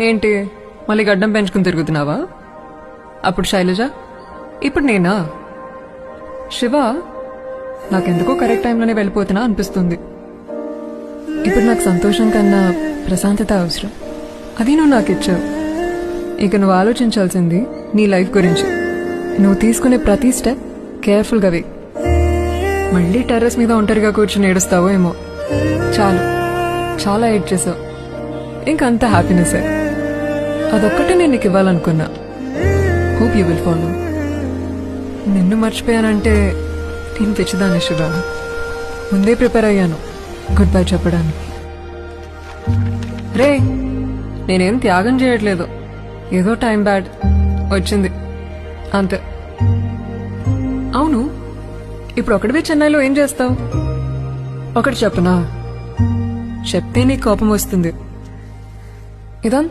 ఏంటి మళ్ళీ గడ్డం పెంచుకుని తిరుగుతున్నావా? అప్పుడు శైలజ, ఇప్పుడు నేనా? శివ, నాకెందుకో కరెక్ట్ టైంలోనే వెళ్ళిపోతున్నా అనిపిస్తుంది. ఇప్పుడు నాకు సంతోషం కన్నా ప్రశాంతత అవసరం. అది నువ్వు నాకు ఇచ్చావు. ఇక నువ్వు ఆలోచించాల్సింది నీ లైఫ్ గురించి. నువ్వు తీసుకునే ప్రతి స్టెప్ కేర్ఫుల్గా వే. మళ్ళీ టెర్రస్ మీద ఒంటరిగా కూర్చుని ఏడుస్తావో ఏమో. చాలు, చాలా ఏడ్ చేసావు. ఇంకంత హ్యాపీనెస్సే. అదొక్కటే నేను నీకు ఇవ్వాలనుకున్నా. Hope you will follow. నిన్ను మర్చిపోయానంటే నేను తెచ్చిదాన్ని శివ. ముందే ప్రిపేర్ అయ్యాను గుడ్ బై చెప్పడానికి. రే, నేనేం త్యాగం చేయట్లేదు. ఏదో టైం బ్యాడ్ వచ్చింది అంతే. అవును, ఇప్పుడు ఒకటివే చెన్నైలో ఏం చేస్తావు? ఒకటి చెప్పనా? చెప్తే నీకు కోపం వస్తుంది. ఇదంతా